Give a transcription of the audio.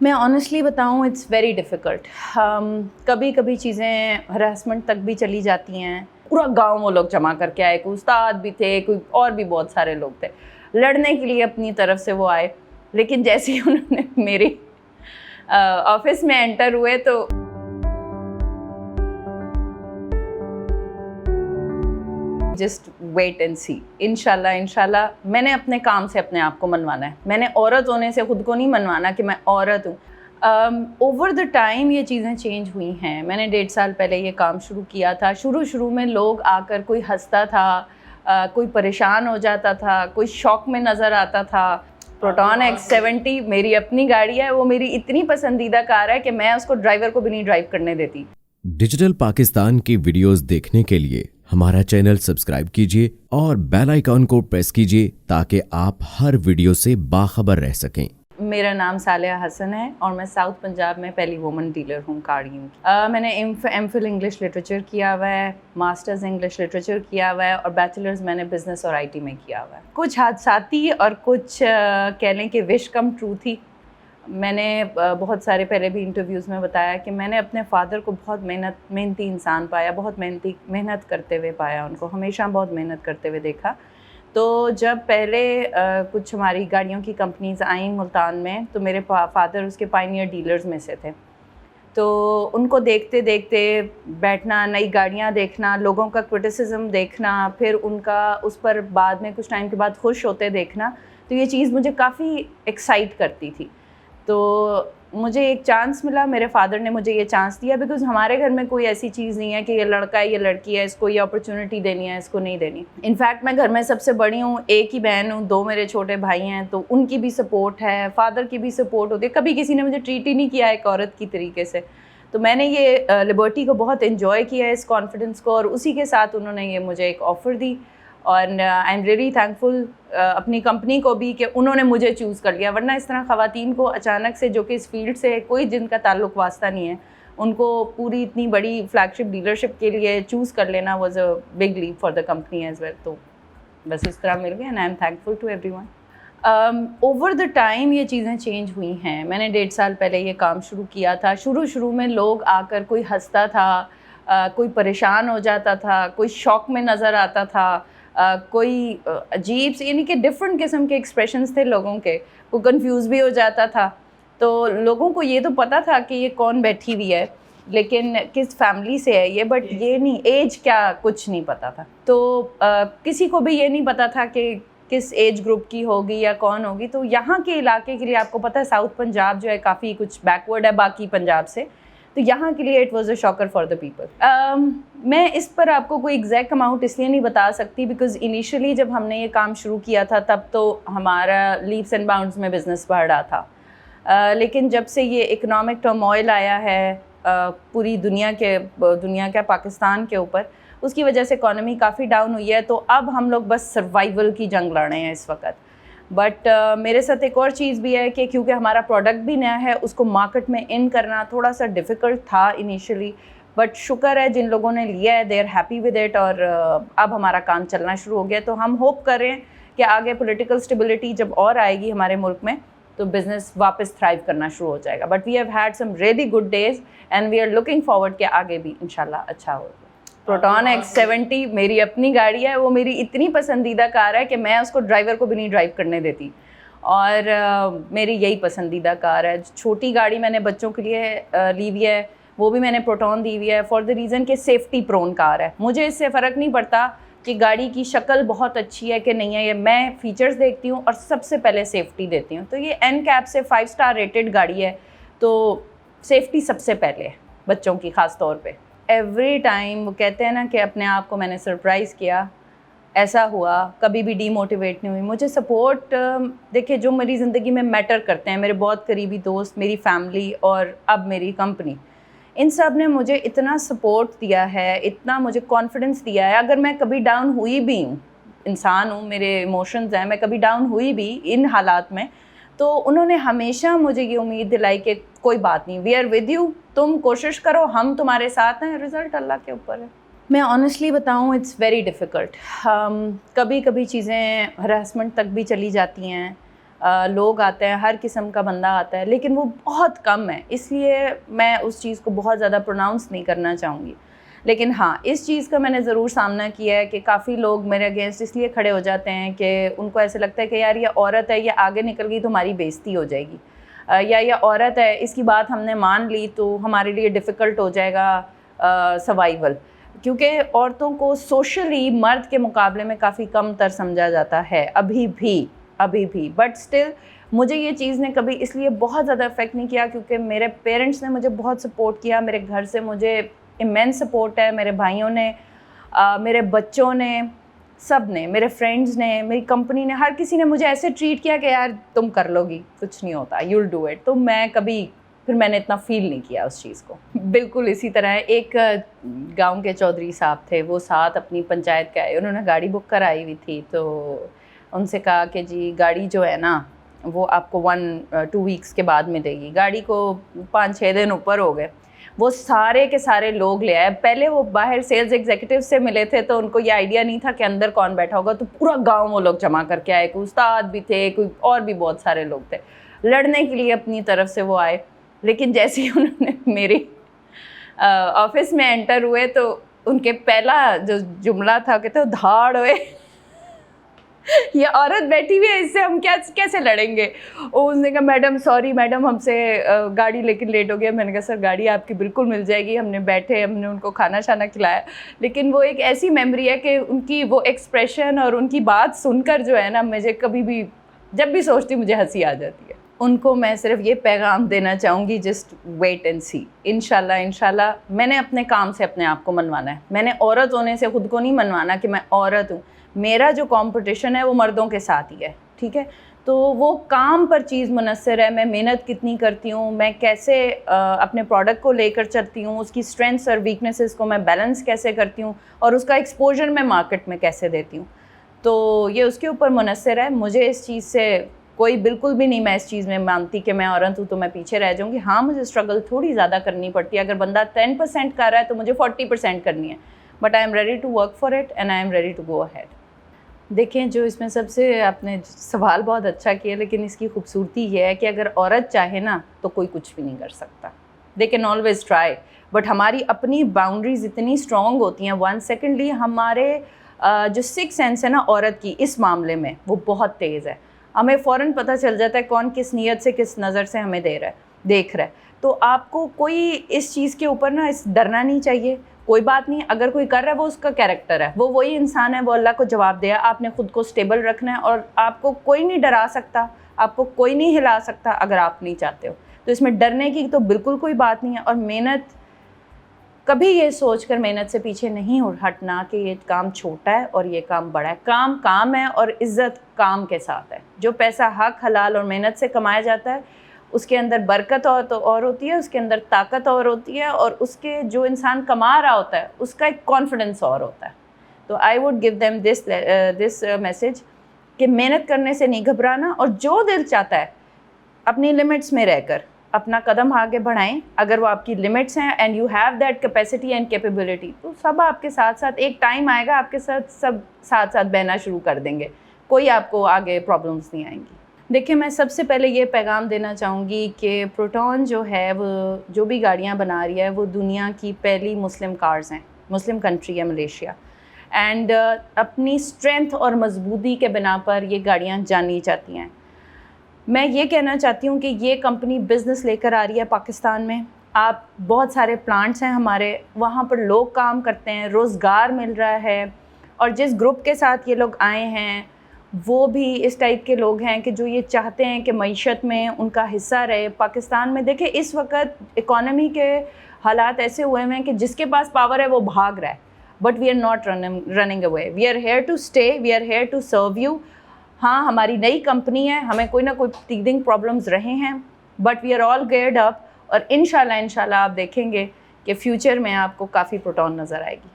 میں آنیسٹلی بتاؤں it's very difficult. کبھی کبھی چیزیں ہراسمنٹ تک بھی چلی جاتی ہیں. پورا گاؤں وہ لوگ جمع کر کے آئے, کوئی استاد بھی تھے, کوئی اور بھی بہت سارے لوگ تھے, لڑنے کے لیے اپنی طرف سے وہ آئے. لیکن جیسے ہی انہوں نے میرے آفس میں انٹر ہوئے تو جسٹ ویٹ اینڈ سی. انشاءاللہ میں نے اپنے کام سے اپنے آپ کو منوانا ہے. میں نے عورت ہونے سے خود کو نہیں منوانا کہ میں عورت ہوں. اوور دا ٹائم یہ چیزیں چینج ہوئی ہیں. میں نے 1.5 سال پہلے یہ کام شروع کیا تھا. شروع میں لوگ آ کر کوئی ہنستا تھا, کوئی پریشان ہو جاتا تھا, کوئی شوق میں نظر آتا تھا. پروٹون X70 میری اپنی گاڑی ہے, وہ میری اتنی پسندیدہ کار ہے کہ میں اس کو ڈرائیور کو بھی نہیں ڈرائیو کرنے دیتی. ڈیجیٹل پاکستان کی ویڈیوز دیکھنے کے لیے ہمارا چینل سبسکرائب کیجیے اور بیل آئیکن کو پریس کیجیے تاکہ آپ ہر ویڈیو سے باخبر رہ سکیں. میرا نام صالحہ حسن ہے اور میں ساؤتھ پنجاب میں پہلی وومن ڈیلر ہوں گاڑیوں کی. میں نے ایم فل انگلش لٹریچر کیا ہوا ہے, ماسٹرز انگلش لٹریچر کیا ہوا ہے اور بیچلرز میں نے بزنس اور IT میں کیا ہوا ہے. کچھ حادثاتی اور کچھ کہہ لیں کہ وش کم ٹرو تھی. میں نے بہت سارے پہلے بھی انٹرویوز میں بتایا کہ میں نے اپنے فادر کو بہت محنتی انسان پایا, بہت محنت کرتے ہوئے پایا, ان کو ہمیشہ بہت محنت کرتے ہوئے دیکھا. تو جب پہلے کچھ ہماری گاڑیوں کی کمپنیز آئیں ملتان میں تو میرے فادر اس کے پائنیئر ڈیلرز میں سے تھے. تو ان کو دیکھتے دیکھتے بیٹھنا, نئی گاڑیاں دیکھنا, لوگوں کا کرٹیسزم دیکھنا, پھر ان کا اس پر بعد میں کچھ ٹائم کے بعد خوش ہوتے دیکھنا, تو یہ چیز مجھے کافی ایکسائٹ کرتی تھی. تو مجھے ایک چانس ملا, میرے فادر نے مجھے یہ چانس دیا بیکاز ہمارے گھر میں کوئی ایسی چیز نہیں ہے کہ یہ لڑکا ہے یہ لڑکی ہے, اس کو یہ اپرچونٹی دینی ہے, اس کو نہیں دینی. انفیکٹ میں گھر میں سب سے بڑی ہوں, ایک ہی بہن ہوں, 2 میرے چھوٹے بھائی ہیں, تو ان کی بھی سپورٹ ہے, فادر کی بھی سپورٹ ہوتی ہے. کبھی کسی نے مجھے ٹریٹ ہی نہیں کیا ایک عورت کی طریقے سے. تو میں نے یہ لبرٹی کو بہت انجوائے کیا ہے, اس کانفیڈنس کو, اور اسی کے ساتھ انہوں نے یہ مجھے ایک آفر دی. اور آئی ایم ریئلی تھینکفل اپنی کمپنی کو بھی کہ انہوں نے مجھے چوز کر لیا. ورنہ اس طرح خواتین کو اچانک سے, جو کہ اس فیلڈ سے کوئی جن کا تعلق واسطہ نہیں ہے, ان کو پوری اتنی بڑی فلیگ شپ ڈیلرشپ کے لیے چوز کر لینا was a big leap for the company as well. تو بس اس طرح مل گیا and I am thankful to everyone. Over the time یہ چیزیں چینج ہوئی ہیں. میں نے 1.5 سال پہلے یہ کام شروع کیا تھا. شروع میں لوگ آ کر کوئی ہنستا تھا, کوئی پریشان ہو جاتا تھا, کوئی شوق میں نظر آتا تھا, کوئی عجیب سے, یعنی کہ ڈفرینٹ قسم کے ایکسپریشنز تھے لوگوں کے. کوئی کنفیوز بھی ہو جاتا تھا. تو لوگوں کو یہ تو پتہ تھا کہ یہ کون بیٹھی ہوئی ہے, لیکن کس فیملی سے ہے یہ, بٹ یہ نہیں, ایج کیا کچھ نہیں پتہ تھا. تو کسی کو بھی یہ نہیں پتہ تھا کہ کس ایج گروپ کی ہوگی یا کون ہوگی. تو یہاں کے علاقے کے لیے آپ کو پتہ ہے ساؤتھ پنجاب جو ہے کافی کچھ بیکورڈ ہے باقی پنجاب سے, تو یہاں کے لیے it was a Shakir for the people. میں اس پر آپ کو کوئی ایگزیکٹ اماؤنٹ اس لیے نہیں بتا سکتی بیکاز انیشلی جب ہم نے یہ کام شروع کیا تھا تب تو ہمارا لیپس اینڈ باؤنڈز میں بزنس بڑھ رہا تھا. لیکن جب سے یہ اکنامک ٹرموائل آیا ہے پوری دنیا کے پاکستان کے اوپر, اس کی وجہ سے اکانومی کافی ڈاؤن ہوئی ہے. تو اب ہم لوگ بس سروائیول کی جنگ لڑ رہے ہیں اس وقت. بٹ میرے ساتھ ایک اور چیز بھی ہے کہ کیونکہ ہمارا پروڈکٹ بھی نیا ہے, اس کو مارکیٹ میں ان کرنا تھوڑا سا ڈیفیکلٹ تھا انیشلی, بٹ شکر ہے جن لوگوں نے لیا ہے they are happy with it, اور اب ہمارا کام چلنا شروع ہو گیا. تو ہم ہوپ کر رہے ہیں کہ آگے پولیٹیکل اسٹیبلٹی جب اور آئے گی ہمارے ملک میں تو بزنس واپس تھرائیو کرنا شروع ہو جائے گا. But we have had some really good days and we are looking forward کہ آگے بھی انشاءاللہ اچھا ہوگا. پروٹون X70 میری اپنی گاڑی ہے, وہ میری اتنی پسندیدہ کار ہے کہ میں اس کو ڈرائیور کو بھی نہیں ڈرائیو کرنے دیتی, اور میری یہی پسندیدہ کار ہے. چھوٹی گاڑی میں نے بچوں کے لیے لی ہوئی ہے, وہ بھی میں نے پروٹون دی ہوئی ہے فار دا ریزن کہ سیفٹی پرون کار ہے. مجھے اس سے فرق نہیں پڑتا کہ گاڑی کی شکل بہت اچھی ہے کہ نہیں ہے, یہ میں فیچرز دیکھتی ہوں اور سب سے پہلے سیفٹی دیتی ہوں. تو یہ NCAP سے 5 اسٹار ریٹڈ گاڑی ہے, تو سیفٹی سب سے پہلے ہے بچوں کی خاص طور پہ. ایوری ٹائم وہ کہتے ہیں نا کہ اپنے آپ کو میں نے سرپرائز کیا, ایسا ہوا, کبھی بھی ڈی موٹیویٹ نہیں ہوئی. مجھے سپورٹ دیکھیں جو میری زندگی میں میٹر کرتے ہیں, میرے بہت قریبی دوست, میری فیملی اور اب میری کمپنی, ان سب نے مجھے اتنا سپورٹ دیا ہے, اتنا مجھے کانفیڈنس دیا ہے. اگر میں کبھی ڈاؤن ہوئی بھی ہوں, انسان ہوں, میرے ایموشنز ہیں, میں کبھی ڈاؤن ہوئی بھی ان حالات میں, تو انہوں نے ہمیشہ مجھے یہ امید دلائی کہ کوئی بات نہیں, وی آر ود یو, تم کوشش کرو, ہم تمہارے ساتھ ہیں, رزلٹ اللہ کے اوپر ہے. میں آنیسٹلی بتاؤں اٹس ویری ڈیفیکلٹ. کبھی کبھی چیزیں ہراسمنٹ تک بھی چلی جاتی ہیں. لوگ آتے ہیں, ہر قسم کا بندہ آتا ہے, لیکن وہ بہت کم ہے, اس لیے میں اس چیز کو بہت زیادہ پروناؤنس نہیں کرنا چاہوں گی. لیکن ہاں اس چیز کا میں نے ضرور سامنا کیا ہے کہ کافی لوگ میرے اگینسٹ اس لیے کھڑے ہو جاتے ہیں کہ ان کو ایسے لگتا ہے کہ یار یہ عورت ہے, یہ آگے نکل گئی تو ہماری بےزتی ہو جائے گی, یا یہ عورت ہے اس کی بات ہم نے مان لی تو ہمارے لیے ڈیفیکلٹ ہو جائے گا سروائیول, کیونکہ عورتوں کو سوشلی مرد کے مقابلے میں کافی کم تر سمجھا جاتا ہے ابھی بھی. بٹ اسٹل مجھے یہ چیز نے کبھی اس لیے بہت زیادہ افیکٹ نہیں کیا کیونکہ میرے پیرنٹس نے مجھے بہت سپورٹ کیا, میرے گھر سے مجھے امینس سپورٹ ہے, میرے بھائیوں نے, میرے بچوں نے, سب نے, میرے فرینڈز نے, میری کمپنی نے, ہر کسی نے مجھے ایسے ٹریٹ کیا کہ یار تم کر لو گی, کچھ نہیں ہوتا, یو ول ڈو اٹ. تو میں کبھی پھر میں نے اتنا فیل نہیں کیا اس چیز کو. بالکل اسی طرح ایک گاؤں کے چودھری صاحب تھے, وہ ساتھ اپنی پنچایت کے آئے, انہوں نے گاڑی بک کرائی ہوئی تھی, تو ان سے کہا کہ جی گاڑی جو ہے نا وہ آپ کو 1-2 ویکس کے بعد ملے گی. گاڑی کو 5-6 دن اوپر ہو گئے, وہ سارے کے سارے لوگ لے آئے. پہلے وہ باہر سیلز ایگزیکٹو سے ملے تھے تو ان کو یہ آئیڈیا نہیں تھا کہ اندر کون بیٹھا ہوگا, تو پورا گاؤں وہ لوگ جمع کر کے آئے, کوئی استاد بھی تھے, کوئی اور بھی بہت سارے لوگ تھے, لڑنے کے لیے اپنی طرف سے وہ آئے. لیکن جیسے ہی انہوں نے میری آفس میں انٹر ہوئے تو ان کے پہلا جو جملہ تھا کہتے ہیں دھاڑ ہوئے, یہ عورت بیٹھی ہوئی ہے, اس سے ہم کیسے لڑیں گے. اس نے کہا میڈم سوری میڈم, ہم سے گاڑی لیکن لیٹ ہو گیا. میں نے کہا سر گاڑی آپ کی بالکل مل جائے گی. ہم نے بیٹھے, ہم نے ان کو کھانا شانا کھلایا. لیکن وہ ایک ایسی میموری ہے کہ ان کی وہ ایکسپریشن اور ان کی بات سن کر جو ہے نا, مجھے کبھی بھی جب بھی سوچتی مجھے ہنسی آ جاتی ہے. ان کو میں صرف یہ پیغام دینا چاہوں گی, جسٹ ویٹ اینڈ سی. انشاءاللہ میں نے اپنے کام سے اپنے آپ کو منوانا ہے. میں نے عورت ہونے سے خود کو نہیں منوانا کہ میں عورت ہوں. میرا جو کمپٹیشن ہے وہ مردوں کے ساتھ ہی ہے, ٹھیک ہے. تو وہ کام پر چیز منحصر ہے, میں محنت کتنی کرتی ہوں, میں کیسے اپنے پروڈکٹ کو لے کر چلتی ہوں, اس کی اسٹرینتھس اور ویکنیسز کو میں بیلنس کیسے کرتی ہوں, اور اس کا ایکسپوجر میں مارکیٹ میں کیسے دیتی ہوں. تو یہ اس کے اوپر منحصر ہے. مجھے اس چیز سے کوئی بالکل بھی نہیں, میں اس چیز میں مانتی کہ میں عورت ہوں تو میں پیچھے رہ جاؤں گی. ہاں مجھے اسٹرگل تھوڑی زیادہ کرنی پڑتی ہے. اگر بندہ 10% کر رہا ہے تو مجھے 40% کرنی ہے. But I am ready to work for it and I am ready to go ahead. دیکھیں جو اس میں سب سے آپ نے سوال بہت اچھا کیا, لیکن اس کی خوبصورتی یہ ہے کہ اگر عورت چاہے نا تو کوئی کچھ بھی نہیں کر سکتا. They can always try, but ہماری اپنی باؤنڈریز اتنی اسٹرانگ ہوتی ہیں. سیکنڈلی ہمارے جو 6 سینس ہے نا عورت کی اس معاملے میں وہ بہت تیز ہے. ہمیں فوراً پتہ چل جاتا ہے کون کس نیت سے کس نظر سے ہمیں دیکھ رہا ہے. تو آپ کو کوئی اس چیز کے اوپر نا ڈرنا نہیں چاہیے. کوئی بات نہیں, اگر کوئی کر رہا ہے وہ اس کا کیریکٹر ہے, وہ وہی انسان ہے, وہ اللہ کو جواب دیا. آپ نے خود کو اسٹیبل رکھنا ہے, اور آپ کو کوئی نہیں ڈرا سکتا, آپ کو کوئی نہیں ہلا سکتا اگر آپ نہیں چاہتے ہو. تو اس میں ڈرنے کی تو بالکل کوئی بات نہیں ہے. اور محنت, کبھی یہ سوچ کر محنت سے پیچھے نہیں ہٹنا کہ یہ کام چھوٹا ہے اور یہ کام بڑا ہے. کام ہے, اور عزت کام کے ساتھ ہے. جو پیسہ حق حلال اور محنت سے کمایا جاتا ہے اس کے اندر برکت اور ہوتی ہے, اس کے اندر طاقت اور ہوتی ہے, اور اس کے جو انسان کما رہا ہوتا ہے اس کا ایک کانفیڈنس اور ہوتا ہے. تو I would give them this message کہ محنت کرنے سے نہیں گھبرانا, اور جو دل چاہتا ہے اپنی لمٹس میں رہ کر اپنا قدم آگے بڑھائیں. اگر وہ آپ کی لمٹس ہیں and you have that capacity and capability, تو سب آپ کے ساتھ ایک ٹائم آئے گا آپ کے ساتھ بہنا شروع کر دیں گے. کوئی آپ کو آگے پرابلمس نہیں آئیں گی. دیکھیں میں سب سے پہلے یہ پیغام دینا چاہوں گی کہ پروٹون جو ہے وہ جو بھی گاڑیاں بنا رہی ہے وہ دنیا کی پہلی مسلم کارز ہیں. مسلم کنٹری ہے ملیشیا, اینڈ اپنی اسٹرینتھ اور مضبوطی کے بنا پر یہ گاڑیاں جانی جاتی ہیں. میں یہ کہنا چاہتی ہوں کہ یہ کمپنی بزنس لے کر آ رہی ہے پاکستان میں. آپ بہت سارے پلانٹس ہیں ہمارے, وہاں پر لوگ کام کرتے ہیں, روزگار مل رہا ہے, اور جس گروپ کے ساتھ یہ لوگ آئے ہیں وہ بھی اس ٹائپ کے لوگ ہیں کہ جو یہ چاہتے ہیں کہ معیشت میں ان کا حصہ رہے. پاکستان میں دیکھیں اس وقت اکانومی کے حالات ایسے ہوئے ہیں کہ جس کے پاس پاور ہے وہ بھاگ رہا ہے, but we are not running away. We are here to stay, we are here to serve you. ہاں ہماری نئی کمپنی ہے, ہمیں کوئی نہ کوئی ٹیدنگ پرابلمز رہے ہیں, but we are all geared up, اور انشاءاللہ آپ دیکھیں گے کہ فیوچر میں آپ کو کافی پروٹون نظر آئے گی.